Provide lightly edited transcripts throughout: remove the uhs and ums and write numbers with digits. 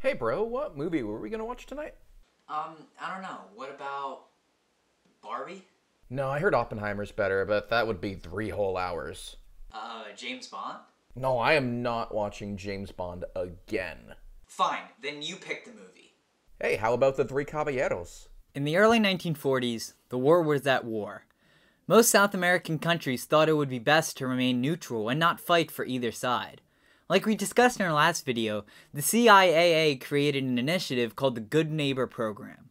Hey bro, what movie were we gonna watch tonight? I don't know. What about Barbie? No, I heard Oppenheimer's better, but that would be 3 whole hours. James Bond? No, I am not watching James Bond again. Fine, then you pick the movie. Hey, how about the Three Caballeros? In the early 1940s, the war was at war. Most South American countries thought it would be best to remain neutral and not fight for either side. Like we discussed in our last video, the CIA created an initiative called the Good Neighbor Program.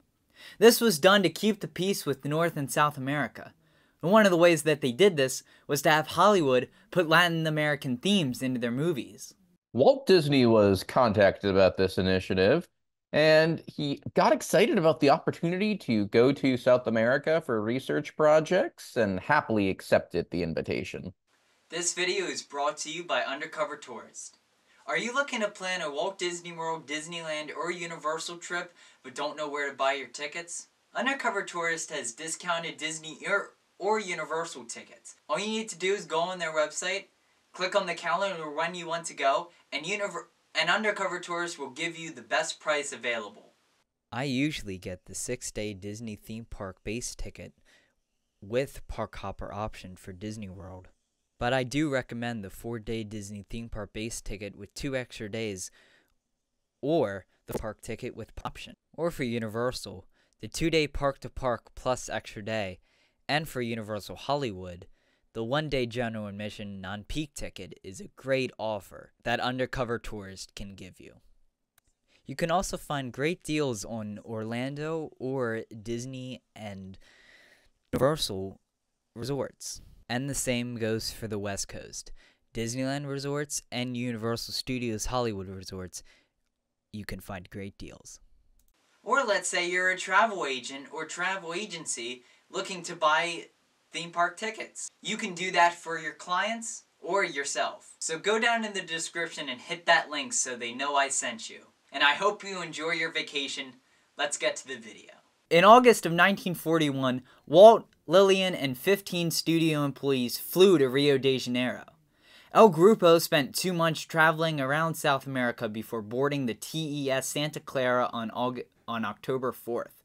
This was done to keep the peace with North and South America. And one of the ways that they did this was to have Hollywood put Latin American themes into their movies. Walt Disney was contacted about this initiative, and he got excited about the opportunity to go to South America for research projects and happily accepted the invitation. This video is brought to you by Undercover Tourist. Are you looking to plan a Walt Disney World, Disneyland, or Universal trip but don't know where to buy your tickets? Undercover Tourist has discounted Disney or Universal tickets. All you need to do is go on their website, click on the calendar when you want to go, and Undercover Tourist will give you the best price available. I usually get the 6-day Disney theme park base ticket with park hopper option for Disney World. But I do recommend the 4-day Disney theme park base ticket with 2 extra days, or the park ticket with option. Or for Universal, the 2-day park to park plus extra day, and for Universal Hollywood, the 1-day general admission non-peak ticket is a great offer that Undercover Tourist can give you. You can also find great deals on Orlando or Disney and Universal resorts. And the same goes for the West Coast. Disneyland resorts and Universal Studios Hollywood resorts, you can find great deals. Or let's say you're a travel agent or travel agency looking to buy theme park tickets. You can do that for your clients or yourself. So go down in the description and hit that link so they know I sent you. And I hope you enjoy your vacation. Let's get to the video. In August of 1941, Walt, Lillian, and 15 studio employees flew to Rio de Janeiro. El Grupo spent 2 months traveling around South America before boarding the TES Santa Clara on October 4th.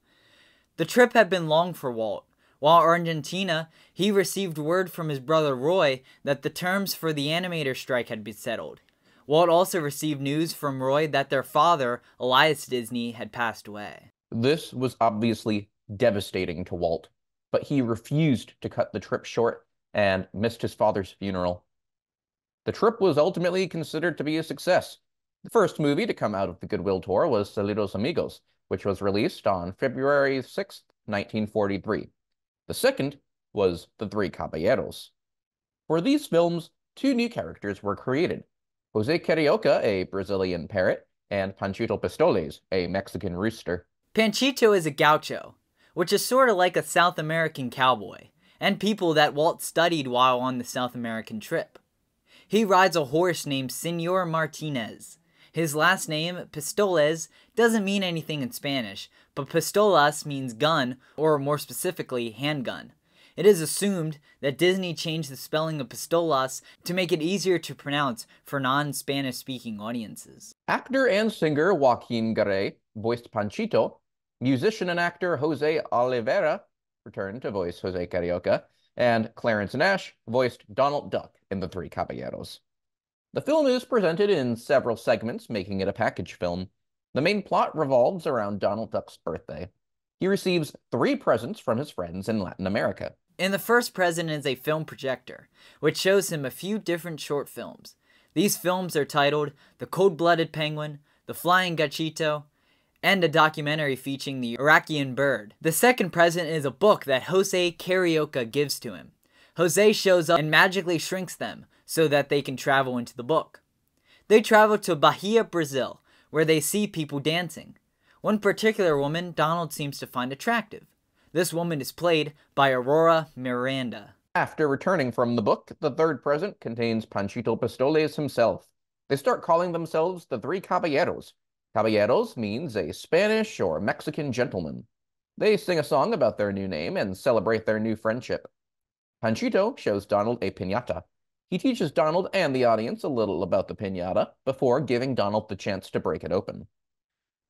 The trip had been long for Walt. While in Argentina, he received word from his brother Roy that the terms for the animator strike had been settled. Walt also received news from Roy that their father, Elias Disney, had passed away. This was obviously devastating to Walt, but he refused to cut the trip short and missed his father's funeral. The trip was ultimately considered to be a success. The first movie to come out of the Goodwill Tour was Saludos Amigos, which was released on February 6th, 1943. The second was The Three Caballeros. For these films, 2 new characters were created: Jose Carioca, a Brazilian parrot, and Panchito Pistoles, a Mexican rooster. Panchito is a gaucho, which is sort of like a South American cowboy, and people that Walt studied while on the South American trip. He rides a horse named Senor Martinez. His last name, Pistoles, doesn't mean anything in Spanish, but pistolas means gun, or more specifically, handgun. It is assumed that Disney changed the spelling of pistolas to make it easier to pronounce for non-Spanish speaking audiences. Actor and singer Joaquin Garay voiced Panchito. Musician and actor Jose Oliveira returned to voice Jose Carioca, and Clarence Nash voiced Donald Duck in The Three Caballeros. The film is presented in several segments, making it a package film. The main plot revolves around Donald Duck's birthday. He receives 3 presents from his friends in Latin America. In the first present is a film projector, which shows him a few different short films. These films are titled The Cold-Blooded Penguin, The Flying Gachito, and a documentary featuring the Iraqian bird. The second present is a book that Jose Carioca gives to him. Jose shows up and magically shrinks them so that they can travel into the book. They travel to Bahia, Brazil, where they see people dancing. One particular woman Donald seems to find attractive. This woman is played by Aurora Miranda. After returning from the book, the third present contains Panchito Pistoles himself. They start calling themselves the Three Caballeros. Caballeros means a Spanish or Mexican gentleman. They sing a song about their new name and celebrate their new friendship. Panchito shows Donald a piñata. He teaches Donald and the audience a little about the piñata before giving Donald the chance to break it open.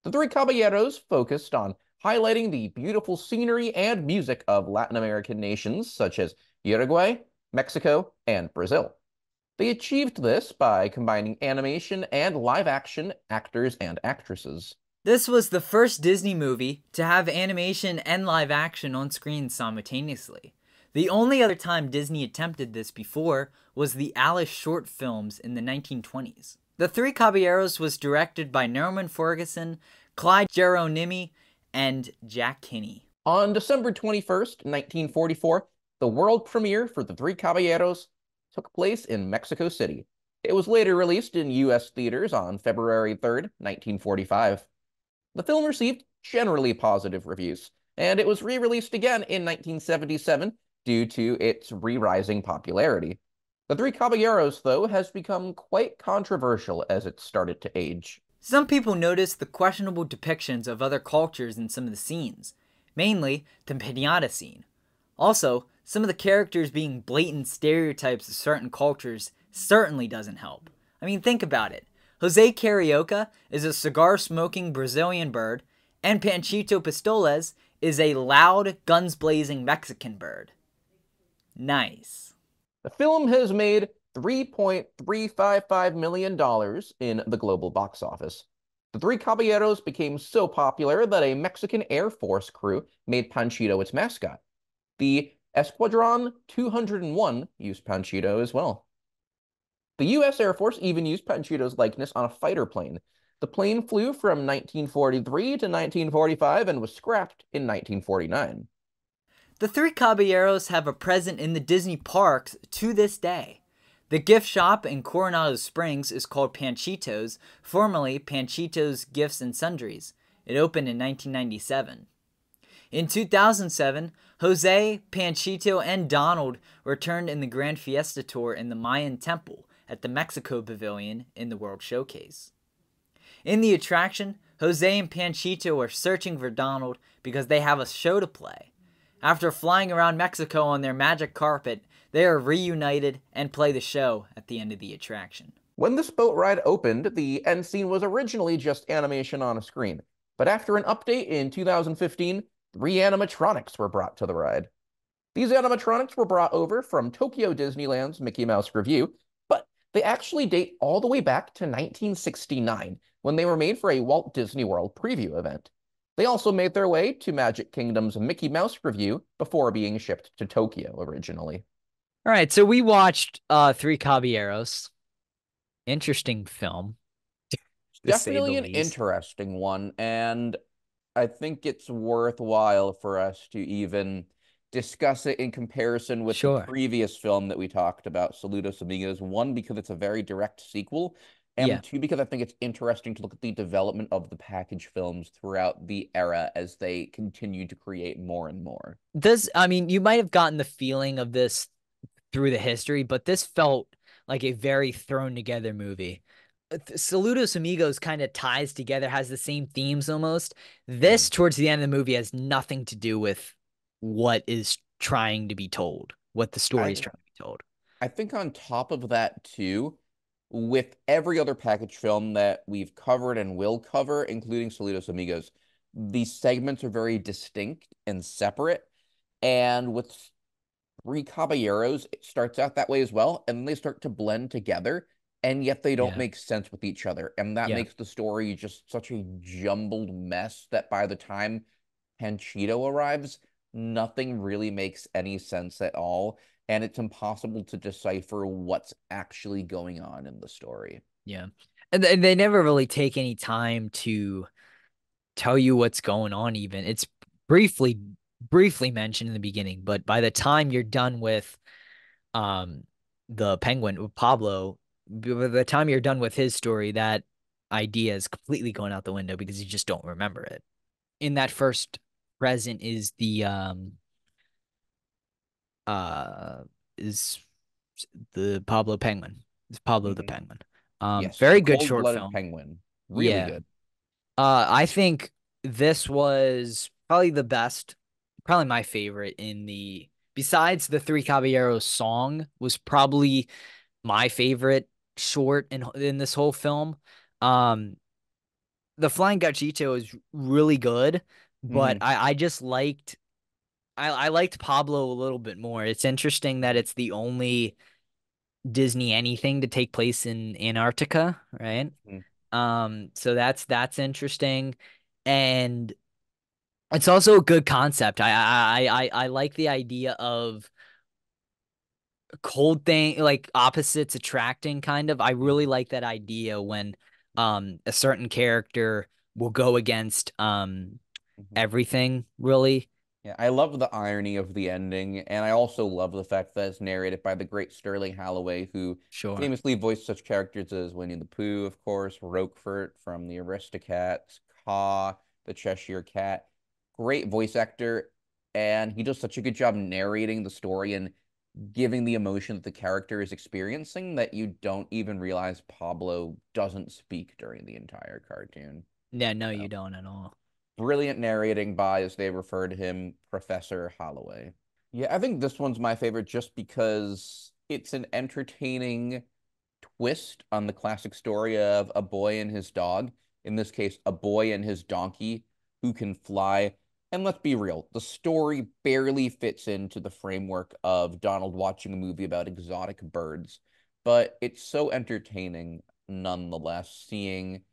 The Three Caballeros focused on highlighting the beautiful scenery and music of Latin American nations such as Uruguay, Mexico, and Brazil. They achieved this by combining animation and live action actors and actresses. This was the first Disney movie to have animation and live action on screen simultaneously. The only other time Disney attempted this before was the Alice short films in the 1920s. The Three Caballeros was directed by Norman Ferguson, Clyde Geronimi, and Jack Kinney. On December 21st, 1944, the world premiere for The Three Caballeros took place in Mexico City. It was later released in U.S. theaters on February 3rd, 1945. The film received generally positive reviews, and it was re-released again in 1977 due to its re-rising popularity. The Three Caballeros, though, has become quite controversial as it started to age. Some people noticed the questionable depictions of other cultures in some of the scenes, mainly the piñata scene. Also, some of the characters being blatant stereotypes of certain cultures certainly doesn't help. I mean, think about it. Jose Carioca is a cigar-smoking Brazilian bird, and Panchito Pistolas is a loud, guns-blazing Mexican bird. Nice. The film has made $3.355 million in the global box office. The Three Caballeros became so popular that a Mexican Air Force crew made Panchito its mascot. The Escuadron 201 used Panchito as well. The U.S. Air Force even used Panchito's likeness on a fighter plane. The plane flew from 1943 to 1945 and was scrapped in 1949. The Three Caballeros have a presence in the Disney parks to this day. The gift shop in Coronado Springs is called Panchito's, formerly Panchito's Gifts and Sundries. It opened in 1997. In 2007, Jose, Panchito, and Donald returned in the Grand Fiesta Tour in the Mayan Temple at the Mexico Pavilion in the World Showcase. In the attraction, Jose and Panchito are searching for Donald because they have a show to play. After flying around Mexico on their magic carpet, they are reunited and play the show at the end of the attraction. When this boat ride opened, the end scene was originally just animation on a screen, but after an update in 2015, 3 animatronics were brought to the ride. These animatronics were brought over from Tokyo Disneyland's Mickey Mouse Revue, but they actually date all the way back to 1969, when they were made for a Walt Disney World preview event. They also made their way to Magic Kingdom's Mickey Mouse Revue before being shipped to Tokyo originally. All right, so we watched Three Caballeros. Interesting film. Definitely an interesting one, and I think it's worthwhile for us to even discuss it in comparison with the previous film that we talked about, Saludos Amigos. One, because it's a very direct sequel, and two, because I think it's interesting to look at the development of the package films throughout the era as they continue to create more and more. I mean, you might have gotten the feeling of this through the history, but this felt like a very thrown together movie. Saludos Amigos kind of ties together, has the same themes almost. This, towards the end of the movie, has nothing to do with what is trying to be told, what the story is trying to be told. I think on top of that, too, with every other package film that we've covered and will cover, including Saludos Amigos, these segments are very distinct and separate. And with Three Caballeros, it starts out that way as well, and then they start to blend together, and yet they don't make sense with each other. And that makes the story just such a jumbled mess that by the time Panchito arrives, nothing really makes any sense at all, and it's impossible to decipher what's actually going on in the story. Yeah. And they never really take any time to tell you what's going on even. It's briefly mentioned in the beginning, but by the time you're done with the penguin with Pablo, by the time you're done with his story, that idea is completely going out the window because you just don't remember it. In that first present is the Pablo penguin. It's Pablo the penguin. Yes, very good short film. Penguin. Really good. I think this was probably the best, probably my favorite besides the Three Caballeros song was probably my favorite short in this whole film. The the Flying Gachito is really good, but Hmm. I just liked I liked Pablo a little bit more. It's interesting that it's the only Disney anything to take place in Antarctica, right? Hmm. So that's interesting, and it's also a good concept. I like the idea of cold thing, like opposites attracting kind of. I really like that idea when a certain character will go against Hmm. everything, really. Yeah, I love the irony of the ending, and I also love the fact that it's narrated by the great Sterling Holloway, who Sure. famously voiced such characters as Winnie the Pooh, of course, Roquefort from the Aristocats, Caw, the Cheshire Cat. Great voice actor, and he does such a good job narrating the story and giving the emotion that the character is experiencing that you don't even realize Pablo doesn't speak during the entire cartoon. Yeah, no, you So, don't at all. brilliant narrating by, as they refer to him, Professor Holloway. Yeah, I think this one's my favorite just because it's an entertaining twist on the classic story of a boy and his dog. In this case, a boy and his donkey who can fly. And let's be real, the story barely fits into the framework of Donald watching a movie about exotic birds, but it's so entertaining nonetheless, seeing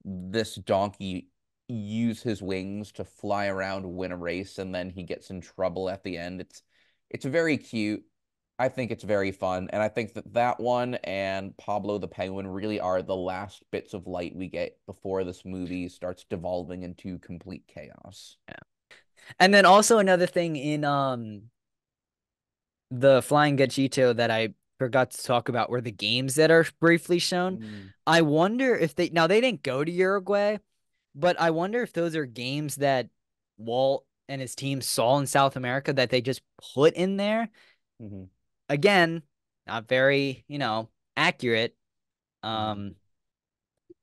this donkey use his wings to fly around, win a race, and then he gets in trouble at the end. It's very cute. I think it's very fun, and I think that that one and Pablo the Penguin really are the last bits of light we get before this movie starts devolving into complete chaos. Yeah. And then also another thing in the Flying Gachito that I forgot to talk about were the games that are briefly shown. Mm. I wonder if they didn't go to Uruguay, but I wonder if those are games that Walt and his team saw in South America that they just put in there. Hmm. Again, not very, accurate. Hmm. Um,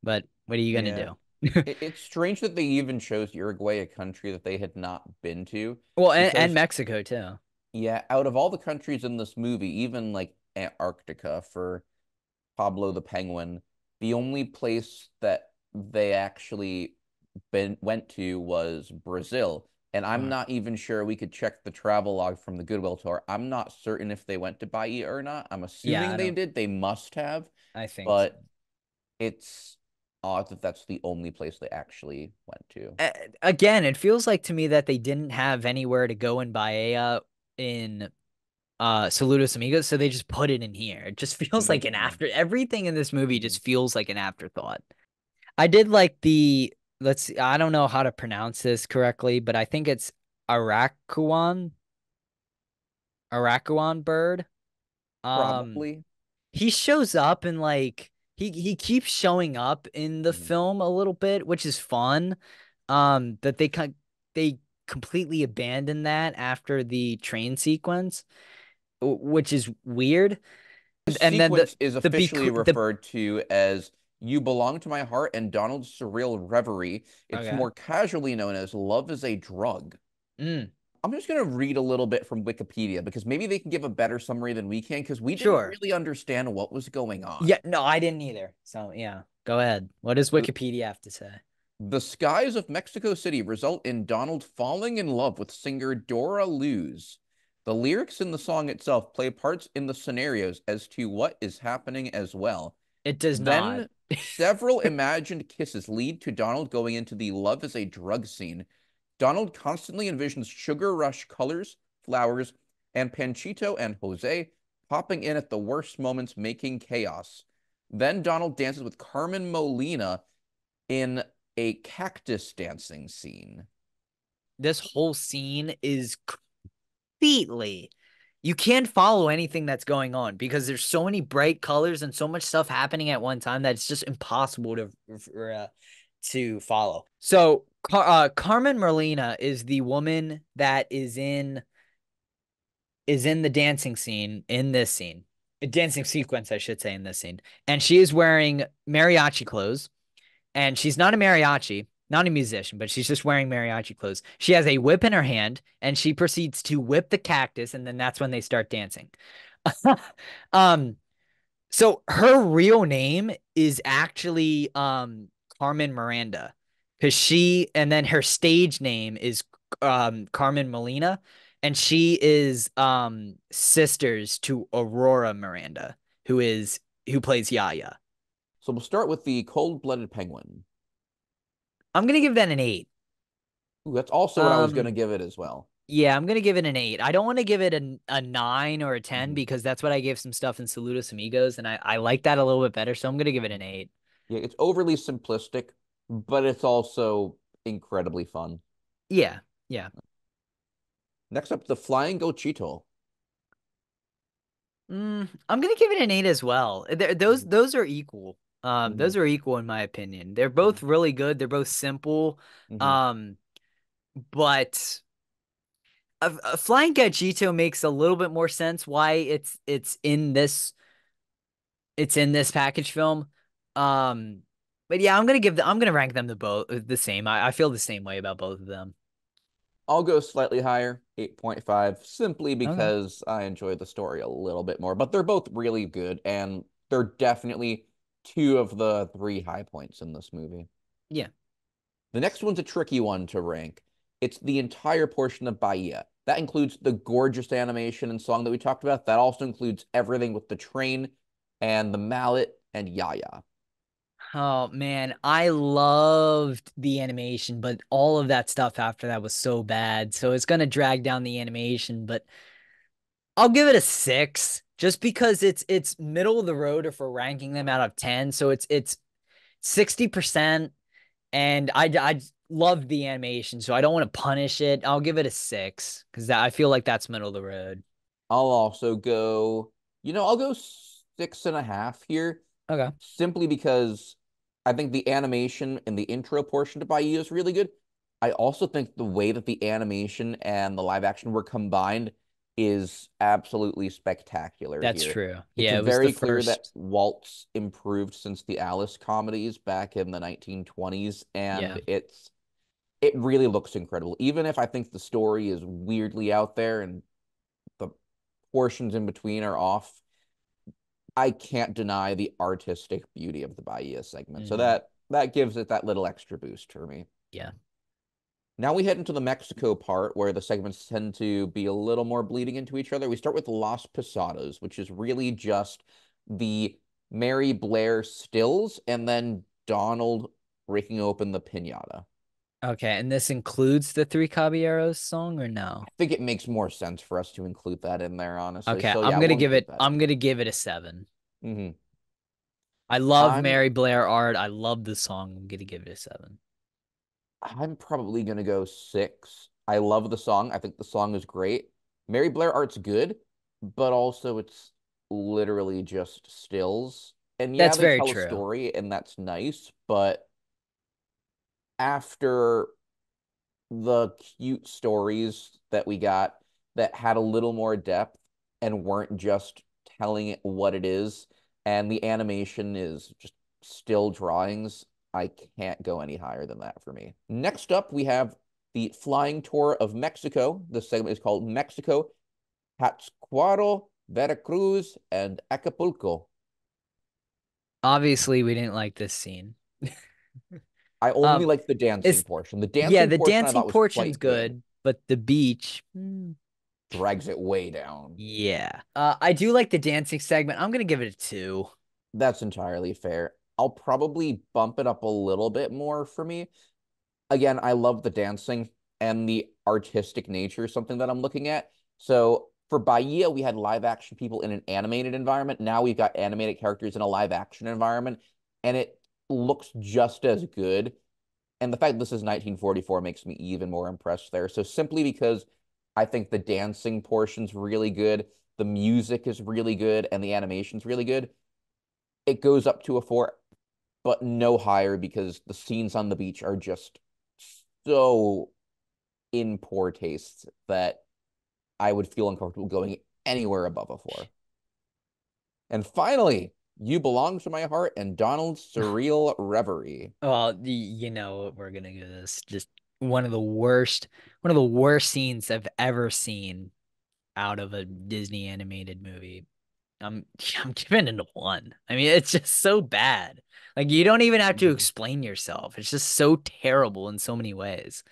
but what are you gonna Yeah. do? It's strange that they even chose Uruguay, a country that they had not been to, Well, and because Mexico too. yeah, out of all the countries in this movie, even like Antarctica for Pablo the Penguin, the only place that they actually went to was Brazil. And I'm Sure. not even sure we could check the travel log from the Goodwill tour. I'm not certain if they went to Bahia or not. I'm Yeah, assuming they did. They must have, I think so. but it's odd that that's the only place they actually went to. Again, it feels like to me that they didn't have anywhere to go in Bahia in Saludos Amigos, so they just put it in here. It just feels like Makes an after sense. everything in this movie Mhm. just feels like an afterthought. I did like the let's see, I don't know how to pronounce this correctly, but I think it's Aracuan Aracuan bird. Um Probably. he shows up and like he keeps showing up in the Mhm. film a little bit, which is fun. That they completely abandoned that after the train sequence, which is weird. This And then sequence is officially the referred to as You Belong to My Heart and Donald's Surreal Reverie. It's okay. more casually known as Love is a Drug. Mm, I'm just going to read a little bit from Wikipedia because maybe they can give a better summary than we can because we didn't sure. really understand what was going on. Yeah, no, I didn't either. So yeah, go ahead. What does The, Wikipedia have to say? the skies of Mexico City result in Donald falling in love with singer Dora Luz. The lyrics in the song itself play parts in the scenarios as to what is happening as well. It does not. Then several imagined kisses lead to Donald going into the love is a drug scene. Donald constantly envisions sugar rush colors, flowers, and Panchito and Jose popping in at the worst moments, making chaos. Then Donald dances with Carmen Molina in a cactus dancing scene. This whole scene is completely. You can't follow anything that's going on because there's so many bright colors and so much stuff happening at one time that it's just impossible to follow. So, Carmen Merlina is the woman that is in the dancing scene in this scene, a dancing sequence, I should say, in this scene, and she is wearing mariachi clothes, and she's not a mariachi, not a musician, but she's just wearing mariachi clothes. She has a whip in her hand, and she proceeds to whip the cactus, and then that's when they start dancing. um, so her real name is actually Carmen Miranda. because she and then her stage name is Carmen Molina, and she is sisters to Aurora Miranda, who plays Yaya. So we'll start with the cold-blooded penguin. I'm gonna give that an 8. Ooh, that's also what I was going Um, to give it as well. yeah, I'm gonna give it an 8. I don't want to give it a 9 or a 10 Mhm. because that's what I gave some stuff in Saludos Amigos, and I like that a little bit better, so I'm gonna give it an 8. Yeah, it's overly simplistic, but it's also incredibly fun. Yeah, yeah. Next up, the flying gochito. I'm gonna give it an 8 as well. Those Mhm, those are equal. mhm, Those are equal in my opinion. They're mhm, both really good. They're both simple. mhm. Um, but a flying Gachito makes a little bit more sense why it's in this package film. Um, but yeah, I'm gonna rank them the same. I feel the same way about both of them. I'll go slightly higher, 8.5, simply Okay. because I enjoy the story a little bit more. But they're both really good, and they're definitely two of the three high points in this movie. Yeah. The next one's a tricky one to rank. It's the entire portion of Bahia. That includes the gorgeous animation and song that we talked about. That also includes everything with the train and the mallet and Yaya. Oh man, I loved the animation, but all of that stuff after that was so bad. So it's gonna drag down the animation, but I'll give it a 6 just because it's middle of the road if we're ranking them out of 10. So it's 60% and I love the animation, so I don't want to punish it. I'll give it a 6 because I feel like that's middle of the road. I'll also go, I'll go 6.5 here, Okay. simply because I think the animation in the intro portion to Bahia is really good. I also think the way that the animation and the live action were combined is absolutely spectacular That's here. true. It's Yeah, it was the very clear that first. Walt's improved since the Alice comedies back in the 1920s, Yeah. and it really looks incredible. Even if I think the story is weirdly out there and the portions in between are off, I can't deny the artistic beauty of the Bahia segment. So Hmm. that gives it that little extra boost for me. Yeah. Now we head into the Mexico part where the segments tend to be a little more bleeding into each other. We start with Las Posadas, which is really just the Mary Blair stills and then Donald breaking open the pinata. Okay, and this includes the Three Caballeros song or no? I think it makes more sense for us to include that in there, honestly. Okay, So yeah, we'll include that in I'm there. gonna give it a 7. Hmm. I love I'm Mary Blair art. I love the song. I'm gonna give it a 7. I'm probably gonna go 6. I love the song. I think the song is great. Mary Blair art's good, but also it's literally just stills. And yeah, That's they very tell a true. story, and that's nice. But after the cute stories that we got that had a little more depth and weren't just telling it what it is, and the animation is just still drawings, I can't go any higher than that for me. Next up, we have the Flying Tour of Mexico. This segment is called Mexico, Pátzcuaro, Veracruz, and Acapulco. Obviously, we didn't like this scene. I only Um, like the dancing it's portion. The yeah, dancing the portion I dancing thought was portion's quite good. good, but the beach, Drags it way down. yeah. I do like the dancing segment. I'm gonna give it a 2. That's entirely fair. I'll probably bump it up a little bit more for me. Again, I love the dancing and the artistic nature, something that I'm looking at. So for Bahia, we had live action people in an animated environment. Now we've got animated characters in a live action environment, and it looks just as good. And the fact that this is 1944 makes me even more impressed there. So simply because I think the dancing portion's really good, the music is really good, and the animation's really good, it goes up to a 4, but no higher because the scenes on the beach are just so in poor taste that I would feel uncomfortable going anywhere above a 4. And finally, You Belong to My Heart and Donald's Surreal Reverie. Well, you know what we're gonna do this. Just one of the worst, one of the worst scenes I've ever seen out of a Disney animated movie. I'm I'm giving it a 1. I mean, it's just so bad. Like you don't even have to Mhm. explain yourself. It's just so terrible in so many ways.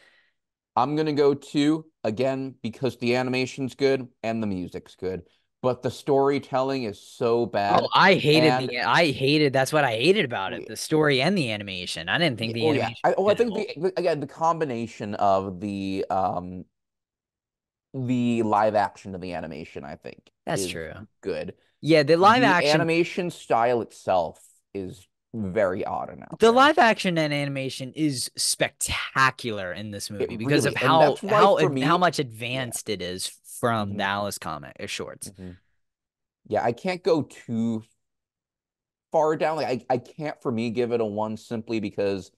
I'm gonna go 2 again because the animation's good and the music's good, but the storytelling is so Oh, bad. And I hated that's what I hated about oh it. yeah, The story and the animation. I didn't think the oh yeah. animation was I good at think all. again the combination of the live action and the animation, I think, That's is true. good. Yeah, The animation style itself is very odd and out the there. live action and animation is spectacular in this It movie because of really, and that's why for how me, much yeah. advanced it is from the Hmm. Alice comic shorts. Hmm. Yeah, I can't go too far down. Like I can't for me give it a 1 simply because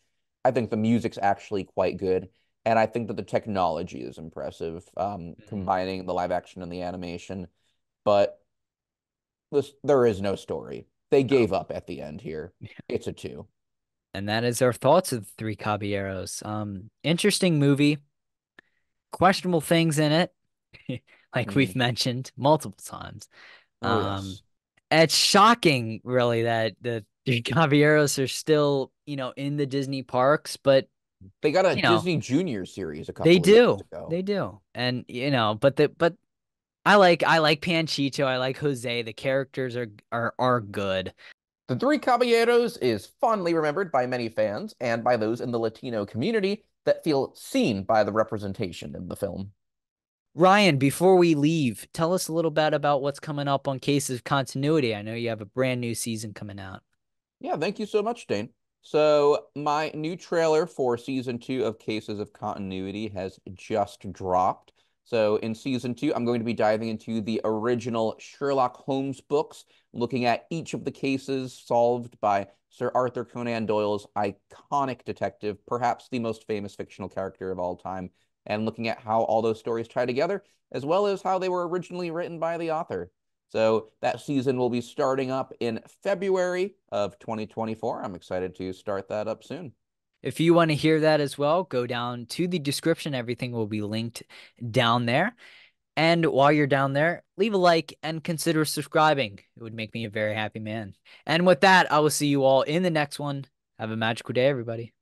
I think the music's actually quite good. And I think that the technology is impressive, Mhm. combining the live action and the animation. But there is no story. They No. gave up at the end here. It's a 2. And that is our thoughts of Three Caballeros. Interesting movie, questionable things in it, like Hmm. we've mentioned multiple times. Oh, Um, yes. it's shocking, really, that the Three Caballeros are still, in the Disney parks, but They got a you know, Disney Junior series a they couple of years do, ago. they do, and but I like Panchito, I like Jose. The characters are good. The Three Caballeros is fondly remembered by many fans and by those in the Latino community that feel seen by the representation in the film. Ryan, before we leave, tell us a little bit about what's coming up on Cases of Continuity. I know you have a brand new season coming out. Yeah, thank you so much, Dane. So, my new trailer for season 2 of Cases of Continuity has just dropped. So, in season 2, I'm going to be diving into the original Sherlock Holmes books, looking at each of the cases solved by Sir Arthur Conan Doyle's iconic detective, perhaps the most famous fictional character of all time, and looking at how all those stories tie together, as well as how they were originally written by the author. So that season will be starting up in February of 2024. I'm excited to start that up soon. If you want to hear that as well, go down to the description. Everything will be linked down there. And while you're down there, leave a like and consider subscribing. It would make me a very happy man. And with that, I will see you all in the next one. Have a magical day, everybody.